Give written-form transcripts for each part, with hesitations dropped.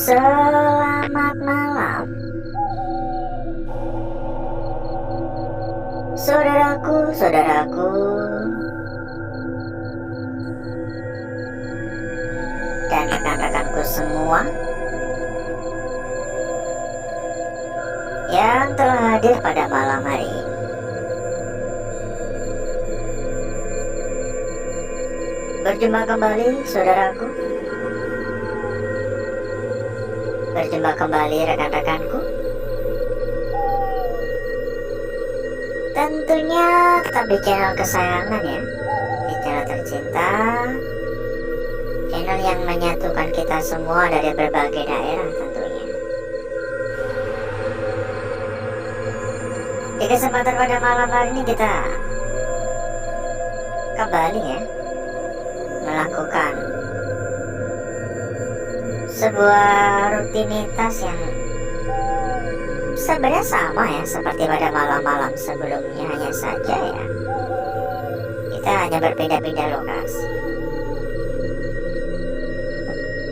Selamat malam, saudaraku, dan rekan-rekanku semua yang telah hadir pada malam hari ini. Berjumpa kembali, saudaraku. Berjumpa kembali, rekan-rekanku. Tentunya tetap di channel kesayangan ya, di channel tercinta, channel yang menyatukan kita semua dari berbagai daerah tentunya. Di kesempatan pada malam hari ini kita kembali ya melakukan sebuah rutinitas yang sebenarnya sama ya seperti pada malam-malam sebelumnya, hanya saja ya kita hanya berpindah-pindah lokasi.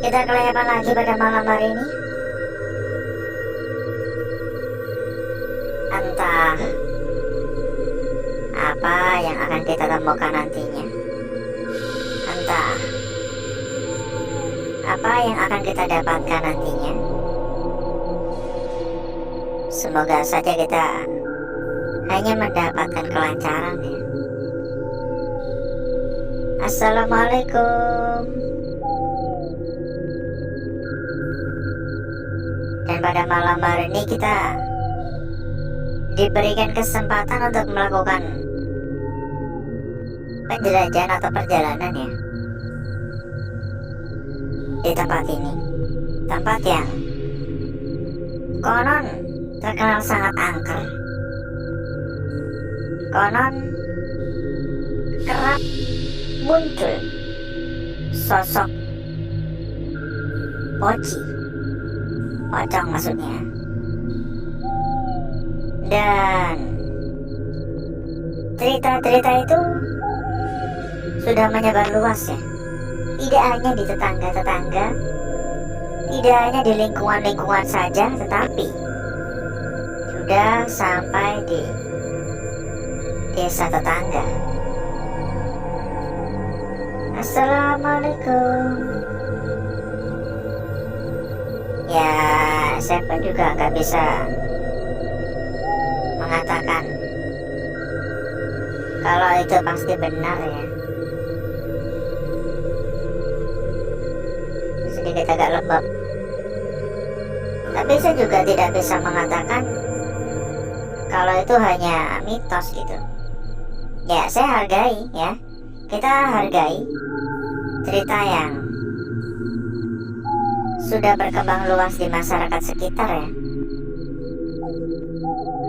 Kita kelayapan lagi pada malam hari ini. Entah apa yang akan kita temukan nantinya, entah apa yang akan kita dapatkan nantinya. Semoga saja kita hanya mendapatkan kelancaran ya. Assalamualaikum. Dan pada malam hari ini kita diberikan kesempatan untuk melakukan penjelajahan atau perjalanan ya di tempat ini, tempat yang konon terkenal sangat angker, konon kerap muncul sosok pocong maksudnya, dan cerita-cerita itu sudah menyebar luas ya, tidak hanya di tetangga-tetangga, tidak hanya di lingkungan-lingkungan saja, tetapi sudah sampai di desa tetangga. Assalamualaikum. Ya, saya pun juga nggak bisa mengatakan kalau itu pasti benar ya. Sedikit agak lembab. Tapi saya juga tidak bisa mengatakan kalau itu hanya mitos gitu. Ya, saya hargai ya. Kita hargai cerita yang sudah berkembang luas di masyarakat sekitar ya.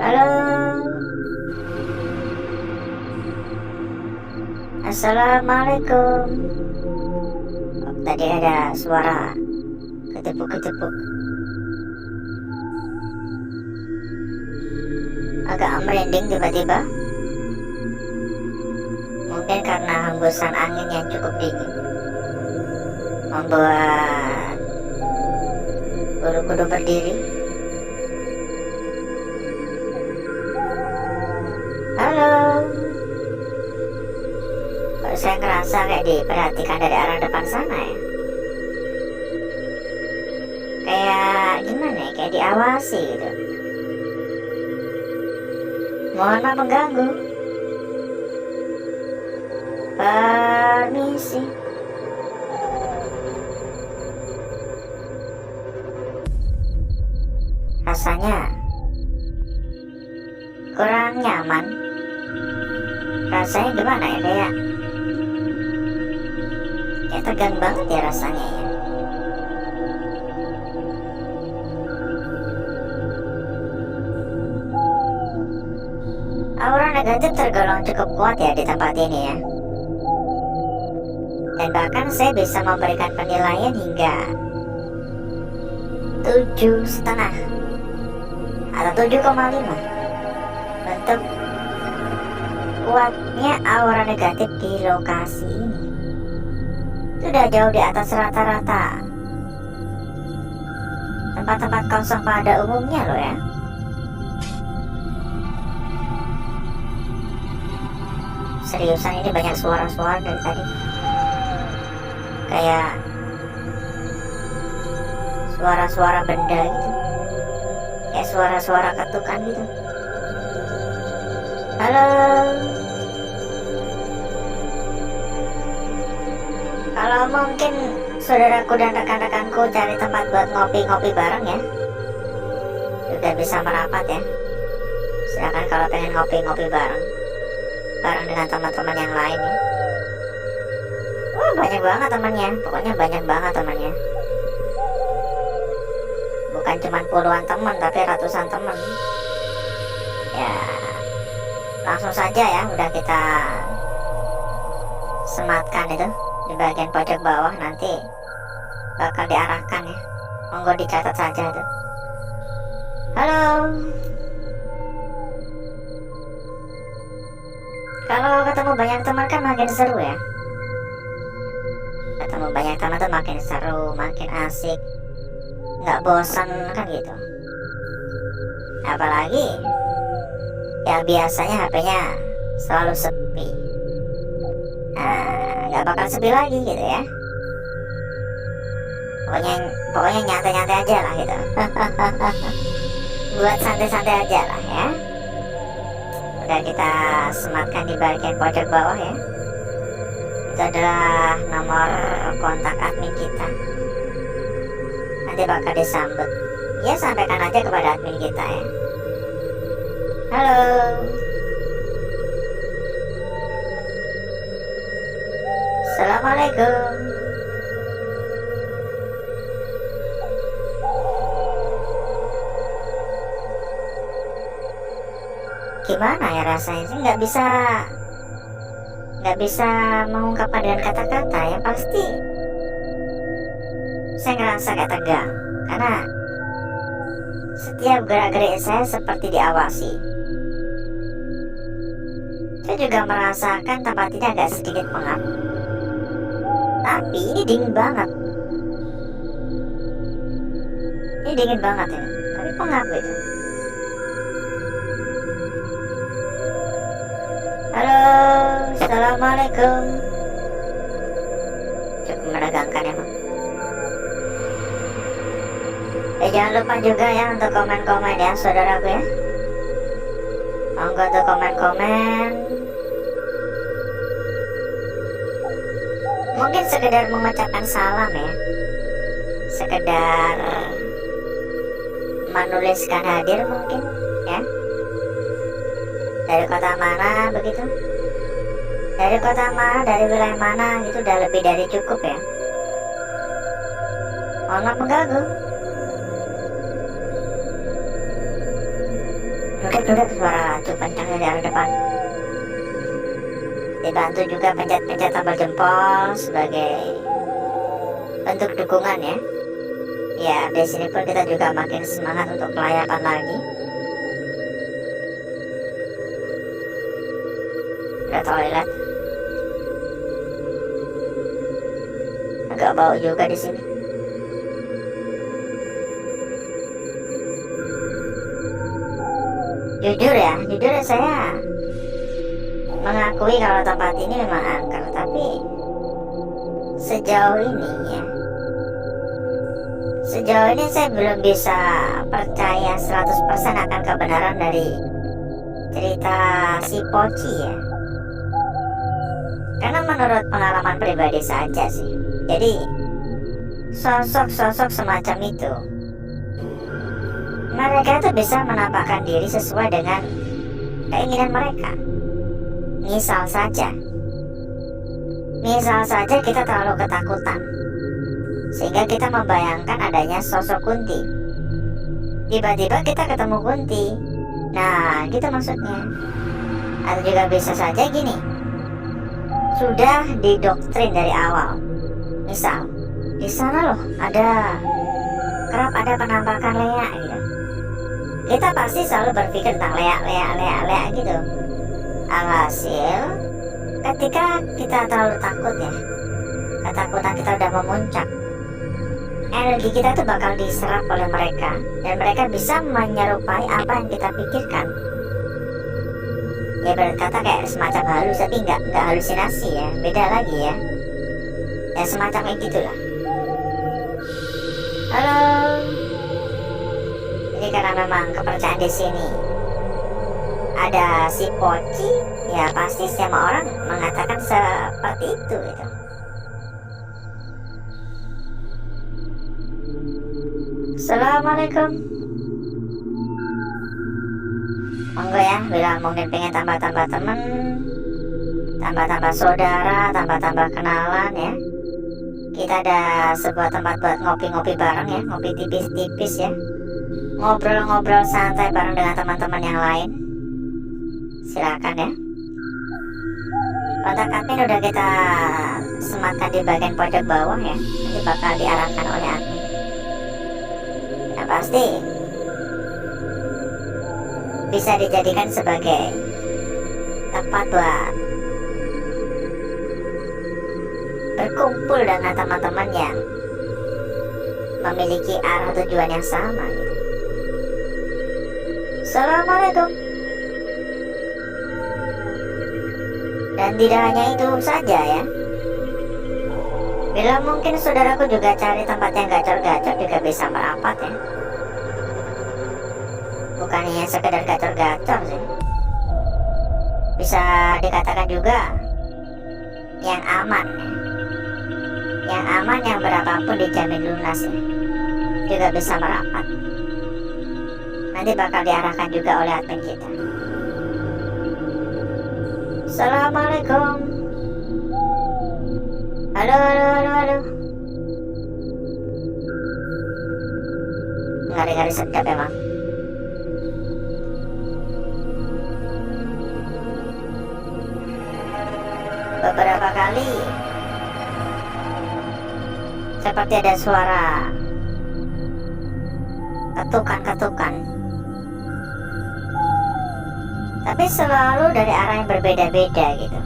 Halo. Assalamualaikum. Tadi ada suara ketepuk-ketepuk. Agak merinding tiba-tiba. Mungkin karena hembusan angin yang cukup dingin membuat bulu kuduk berdiri. Halo. Kok saya ngerasa kayak diperhatikan dari arah depan sana ya? Kayak gimana ya? Kayak diawasi gitu. Mohon maaf mengganggu. Permisi. Rasanya kurang nyaman. Rasanya gimana ya, kayak tegang banget ya rasanya ya. Aura negatif tergolong cukup kuat ya di tempat ini ya. Dan bahkan saya bisa memberikan penilaian hingga 7,5 atau 7,5 untuk kuatnya aura negatif di lokasi ini. Sudah jauh di atas rata-rata tempat-tempat kosong pada umumnya loh ya. Seriusan ini banyak suara-suara dari tadi. Kayak suara-suara benda gitu. Kayak suara-suara ketukan gitu. Halo. Kalau mungkin saudaraku dan rekan-rekanku cari tempat buat ngopi-ngopi bareng ya, juga bisa merapat ya. Silakan kalau pengen ngopi-ngopi bareng dengan teman-teman yang lain ya. Wah, banyak banget temannya, pokoknya banyak banget temannya. Bukan cuma puluhan teman, tapi ratusan teman. Ya, langsung saja ya, udah kita sematkan itu di bagian pojok bawah, nanti bakal diarahkan ya. Monggo dicatat saja tuh. Halo. Kalau ketemu banyak teman kan makin seru ya. Ketemu banyak teman tuh makin seru, makin asik, nggak bosan kan gitu. Apalagi ya biasanya HP-nya selalu sepi. Nah, nggak bakal sepi lagi gitu ya. Pokoknya nyantai-nyantai aja lah gitu. Buat santai-santai aja lah ya. Udah kita sematkan di bagian pojok bawah ya. Itu adalah nomor kontak admin kita. Nanti bakal disambut. Ya, sampaikan aja kepada admin kita ya. Halo. Assalamualaikum. Gimana ya rasanya sih, nggak bisa mengungkapkan dengan kata-kata ya. Pasti saya ngerasa kayak tegang karena setiap gerak-gerik saya seperti diawasi. Saya juga merasakan tempat ini agak sedikit pengap, tapi ini dingin banget. Ini dingin banget ya, tapi pengap gitu. Halo, assalamualaikum. Cukup menegangkan emang. Jangan lupa juga ya untuk komen-komen ya saudaraku ya. Monggo untuk komen-komen. Mungkin sekedar mengucapkan salam ya, sekedar menuliskan hadir mungkin ya. Dari kota mana begitu, dari kota mana, dari wilayah mana gitu, udah lebih dari cukup ya. Mohon maaf mengganggu. Duduk suara cup kencang dari arah depan. Dibantu juga pencet-pencet tombol jempol sebagai bentuk dukungan ya. Ya, di sini pun kita juga makin semangat untuk kelayakan lagi. Udah toilet. Agak bau juga di sini. Jujur ya saya mengakui kalau tempat ini memang angker, tapi sejauh ini saya belum bisa percaya 100% akan kebenaran dari cerita si Poci ya. Karena menurut pengalaman pribadi saja sih. Jadi sosok-sosok semacam itu, mereka itu bisa menampakkan diri sesuai dengan keinginan mereka. Misal saja kita terlalu ketakutan sehingga kita membayangkan adanya sosok Kunti. Tiba-tiba kita ketemu Kunti. Nah, gitu maksudnya. Atau juga bisa saja gini, sudah didoktrin dari awal. Misal, di sana loh kerap ada penampakan Lea gitu. Kita pasti selalu berpikir tentang Lea gitu. Alhasil, ketika kita terlalu takut ya, ketakutan kita udah memuncak, energi kita tuh bakal diserap oleh mereka, dan mereka bisa menyerupai apa yang kita pikirkan. Ya berkata kayak semacam halus, tapi nggak halusinasi ya, beda lagi ya. Ya semacam kayak gitulah. Halo. Jadi karena memang kepercayaan di sini ada si Poci, ya pasti semua orang mengatakan seperti itu gitu. Assalamualaikum. Monggo ya, bila mungkin pengen tambah-tambah temen, tambah-tambah saudara, tambah-tambah kenalan ya. Kita ada sebuah tempat buat ngopi-ngopi bareng ya, ngopi tipis-tipis ya. Ngobrol-ngobrol santai bareng dengan teman-teman yang lain. Silakan ya. Kontak admin udah kita sematkan di bagian pojok bawah ya. Nanti bakal diarahkan oleh admin. Yang pasti bisa dijadikan sebagai tempat buat berkumpul dengan teman-teman yang memiliki arah tujuan yang sama gitu. Assalamualaikum. Dan tidak hanya itu saja ya, bila mungkin saudaraku juga cari tempat yang gacor-gacor juga bisa merapat ya. Bukan hanya sekedar gacor-gacor sih, bisa dikatakan juga yang aman ya. Yang aman, yang berapapun dijamin lunas ya, juga bisa merapat. Nanti bakal diarahkan juga oleh admin kita. Assalamualaikum. Halo. Ngari-ngari sedap emang. Beberapa kali seperti ada suara ketukan, tapi selalu dari arah yang berbeda-beda gitu.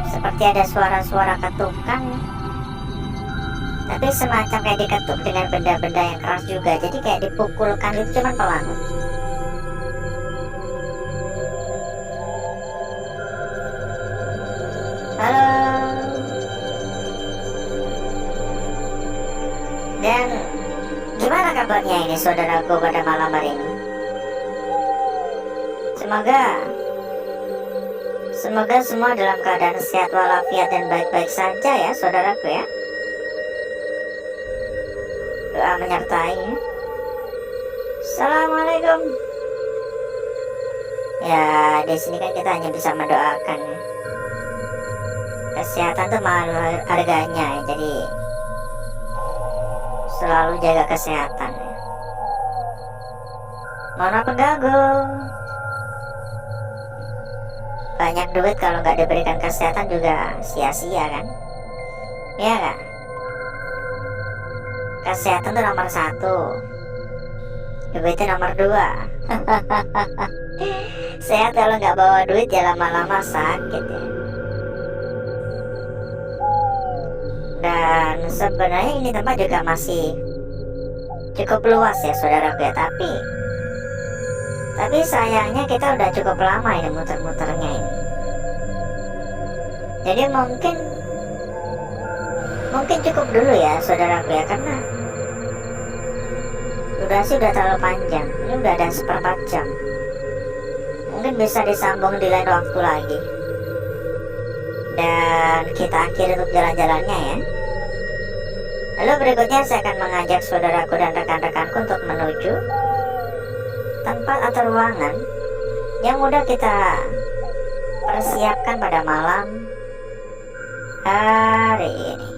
Seperti ada suara-suara ketukan, tapi semacam kayak diketuk dengan benda-benda yang keras juga. Jadi kayak dipukulkan itu cuman pelan. Halo. Dan gimana kabarnya ini saudaraku pada malam hari ini? Semoga semua dalam keadaan sehat walafiat dan baik-baik saja ya saudaraku ya. Doa menyertai ya. Assalamualaikum. Ya di sini kan kita hanya bisa mendoakan ya. Kesehatan tuh mahal harganya ya, jadi selalu jaga kesehatan ya. Mohon maaf mengganggu. Banyak duit kalau nggak diberikan kesehatan juga sia-sia kan? Iya nggak? Kesehatan tuh nomor 1, duitnya nomor 2. Sehat kalau nggak bawa duit ya lama-lama sakit ya. Dan sebenarnya ini tempat juga masih cukup luas ya saudaraku ya, tapi sayangnya kita udah cukup lama ini muter-muternya ini. Jadi mungkin cukup dulu ya saudaraku ya, karena durasi udah terlalu panjang. Ini udah ada 1/4 jam. Mungkin bisa disambung di lain waktu lagi. Dan kita akhiri untuk jalan-jalannya ya. Lalu berikutnya saya akan mengajak saudaraku dan rekan-rekanku untuk menuju tempat atau ruangan yang mudah kita persiapkan pada malam hari ini.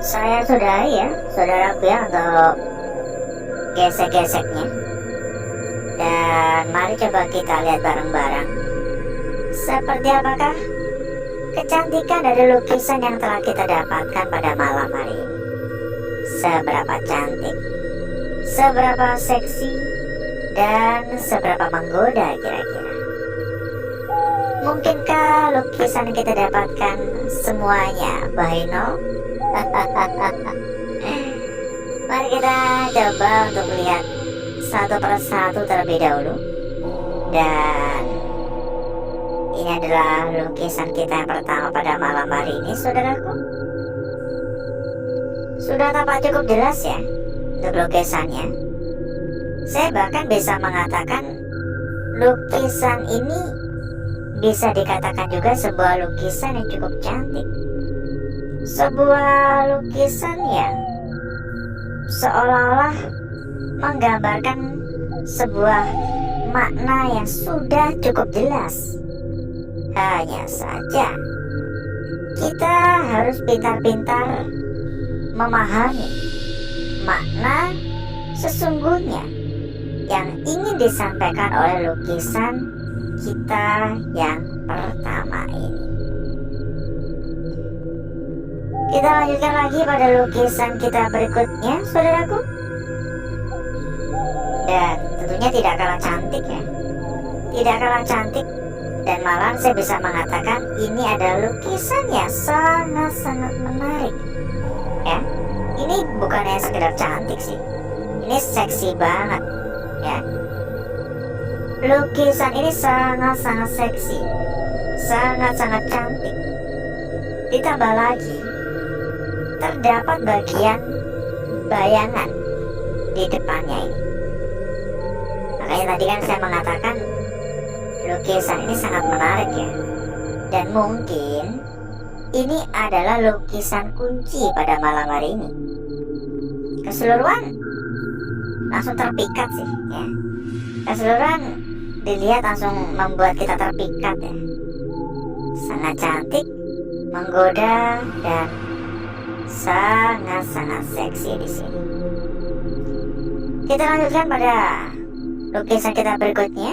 Saya sudahi ya, saudaraku ya, untuk gesek-geseknya. Dan mari coba kita lihat bareng-bareng seperti apakah kecantikan dari lukisan yang telah kita dapatkan pada malam hari ini. Seberapa cantik, seberapa seksi, dan seberapa menggoda kira-kira. Mungkinkah lukisan yang kita dapatkan semuanya Bahino? Mari kita coba untuk lihat satu persatu terlebih dahulu. Dan ini adalah lukisan kita yang pertama pada malam hari ini, saudaraku. Sudah tampak cukup jelas ya untuk lukisannya. Saya bahkan bisa mengatakan lukisan ini bisa dikatakan juga sebuah lukisan yang cukup cantik. Sebuah lukisan yang seolah-olah menggambarkan sebuah makna yang sudah cukup jelas. Hanya saja kita harus pintar-pintar memahami makna sesungguhnya yang ingin disampaikan oleh lukisan kita yang pertama ini. Kita lanjutkan lagi pada lukisan kita berikutnya, saudaraku. Dan tentunya tidak kalah cantik ya. Tidak kalah cantik. Dan malah saya bisa mengatakan ini adalah lukisan yang sangat-sangat menarik. Ya, ini bukan hanya sekedar cantik sih. Ini seksi banget ya. Lukisan ini sangat-sangat seksi, sangat-sangat cantik. Ditambah lagi terdapat bagian bayangan di depannya ini. Makanya tadi kan saya mengatakan lukisan ini sangat menarik ya. Dan mungkin ini adalah lukisan kunci pada malam hari ini. Keseluruhan langsung terpikat sih ya. Keseluruhan dilihat langsung membuat kita terpikat ya. Sangat cantik, menggoda, dan sangat-sangat seksi di sini. Kita lanjutkan pada lukisan kita berikutnya.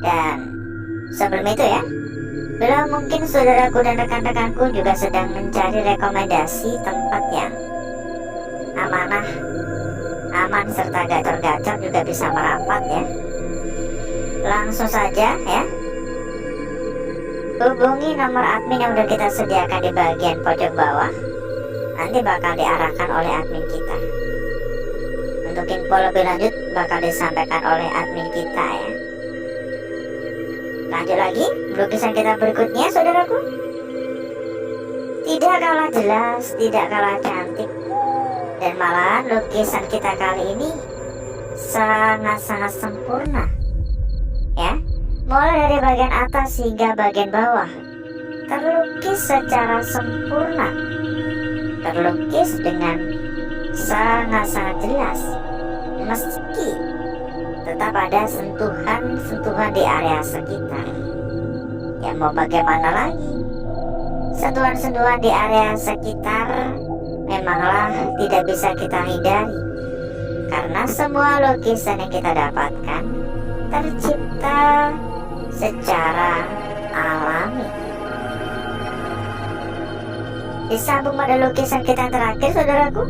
Dan sebelum itu ya, bila mungkin saudaraku dan rekan-rekanku juga sedang mencari rekomendasi tempat yang amanah, aman, serta gacor-gacor juga bisa merapat ya, langsung saja ya hubungi nomor admin yang udah kita sediakan di bagian pojok bawah. Nanti bakal diarahkan oleh admin kita. Untuk info lebih lanjut bakal disampaikan oleh admin kita ya. Lanjut lagi, lukisan kita berikutnya, saudaraku. Tidak kalah jelas, tidak kalah cantik. Dan malahan lukisan kita kali ini sangat-sangat sempurna ya. Mulai dari bagian atas hingga bagian bawah terlukis secara sempurna, terlukis dengan sangat-sangat jelas, meski tetap ada sentuhan-sentuhan di area sekitar. Ya mau bagaimana lagi, sentuhan-sentuhan di area sekitar memanglah tidak bisa kita hindari, karena semua lukisan yang kita dapatkan tercipta secara alami. Disambung pada lukisan kita yang terakhir, saudaraku.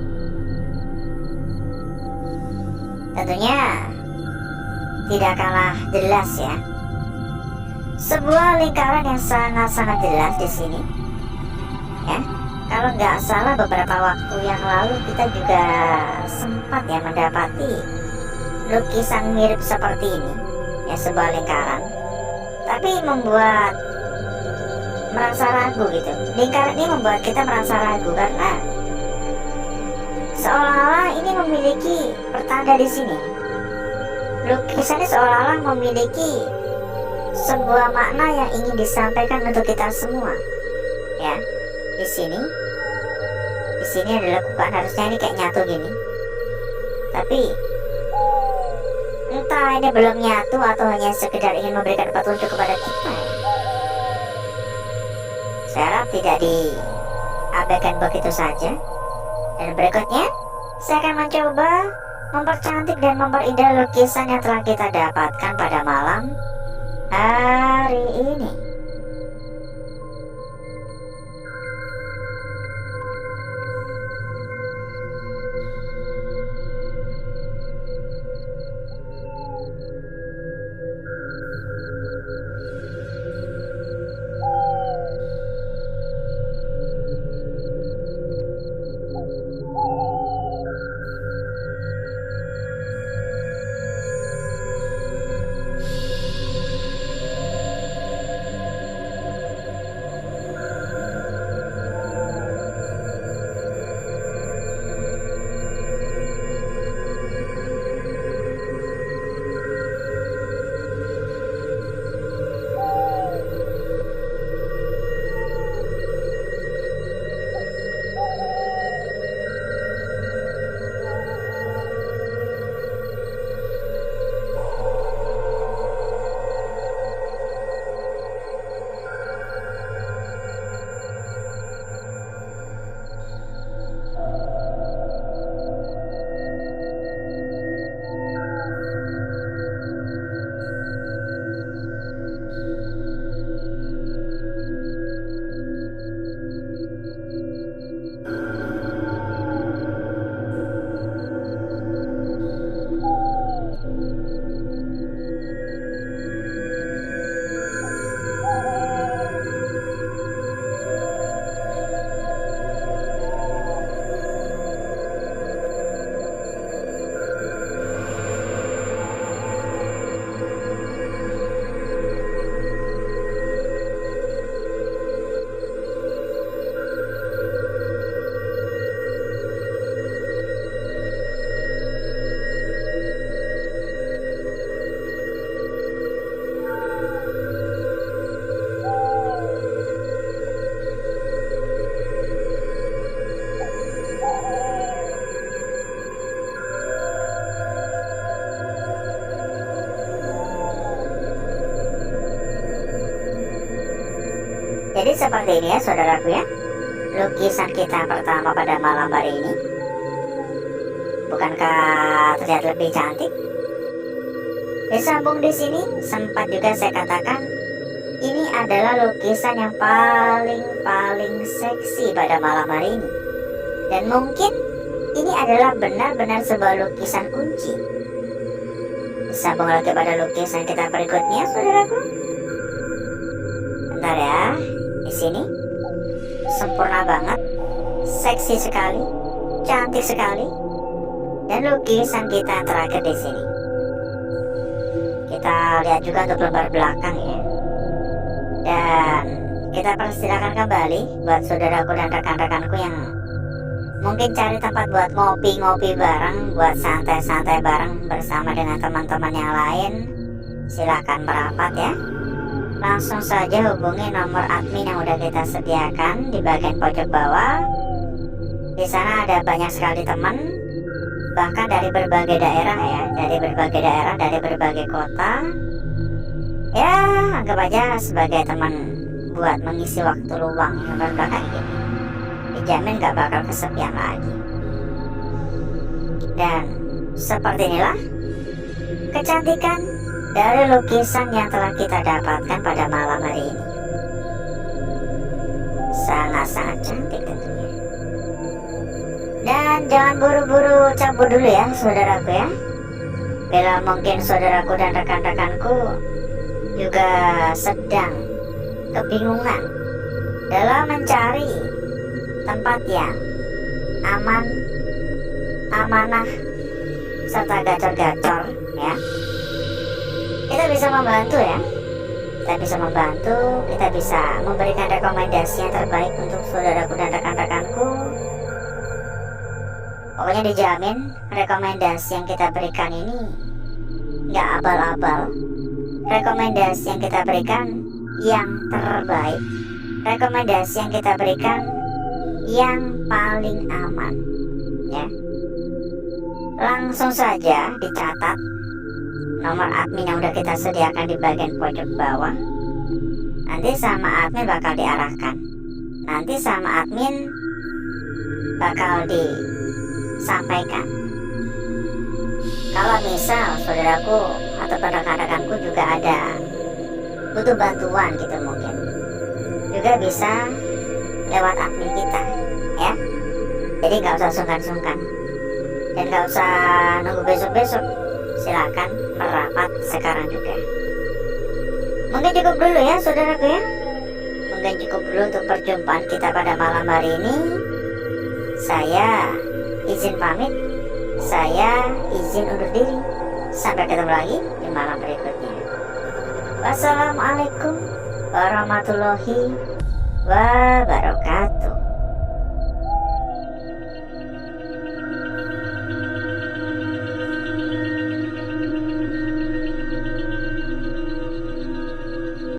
Tentunya tidak kalah jelas ya. Sebuah lingkaran yang sangat-sangat jelas di sini. Ya, kalau nggak salah beberapa waktu yang lalu kita juga sempat ya mendapati lukisan mirip seperti ini. Ya, sebuah lingkaran. Tapi membuat merasa ragu gitu. Lingkaran ini membuat kita merasa ragu karena seolah-olah ini memiliki pertanda di sini. Lukisan ini seolah-olah memiliki sebuah makna yang ingin disampaikan untuk kita semua. Ya, di sini ada lekukan, harusnya ini kayak nyatu gini. Tapi entah ini belum nyatu atau hanya sekedar ingin memberikan petunjuk kepada kita. Saya harap tidak abaikan begitu saja. Dan berikutnya, saya akan mencoba mempercantik dan memperindah lukisan yang telah kita dapatkan pada malam hari ini. Jadi seperti ini ya saudaraku ya, lukisan kita pertama pada malam hari ini. Bukankah terlihat lebih cantik? Disambung di sini sempat juga saya katakan ini adalah lukisan yang paling seksi pada malam hari ini. Dan mungkin ini adalah benar-benar sebuah lukisan kunci. Disambung lagi pada lukisan kita berikutnya saudaraku. Bentar ya. Di sini sempurna banget, seksi sekali, cantik sekali. Dan lukisan kita terakhir di sini. Kita lihat juga untuk lembar belakang ya. Dan kita persilakan kembali buat saudaraku dan rekan-rekanku yang mungkin cari tempat buat ngopi-ngopi bareng, buat santai-santai bareng bersama dengan teman-teman yang lain. Silakan merapat ya. Langsung saja hubungi nomor admin yang udah kita sediakan di bagian pojok bawah. Di sana ada banyak sekali teman, bahkan dari berbagai daerah ya, dari berbagai kota. Ya, anggap aja sebagai teman buat mengisi waktu luang yang belakang ini. Dijamin gak bakal kesepian lagi. Dan seperti inilah kecantikan dari lukisan yang telah kita dapatkan pada malam hari ini. Sangat-sangat cantik tentunya. Dan jangan buru-buru cabut dulu ya saudaraku ya. Bila mungkin saudaraku dan rekan-rekanku juga sedang kebingungan dalam mencari tempat yang aman, amanah, serta gacor-gacor ya. Kita bisa membantu ya. Kita bisa memberikan rekomendasi yang terbaik untuk saudaraku dan rekan-rekanku. Pokoknya dijamin rekomendasi yang kita berikan ini gak abal-abal. Rekomendasi yang kita berikan yang terbaik. Rekomendasi yang kita berikan yang paling aman ya. Langsung saja dicatat nomor admin yang udah kita sediakan di bagian pojok bawah. Nanti sama admin bakal diarahkan. Nanti sama admin bakal disampaikan. Kalau misal saudaraku atau rekan-rekanku juga ada butuh bantuan gitu, mungkin juga bisa lewat admin kita ya. Jadi nggak usah sungkan-sungkan dan nggak usah nunggu besok-besok, silakan merapat sekarang juga. Mungkin cukup dulu ya saudaraku ya, mungkin cukup dulu untuk perjumpaan kita pada malam hari ini. Saya izin pamit, saya izin undur diri. Sampai ketemu lagi di malam berikutnya. Wassalamualaikum warahmatullahi wabarakatuh.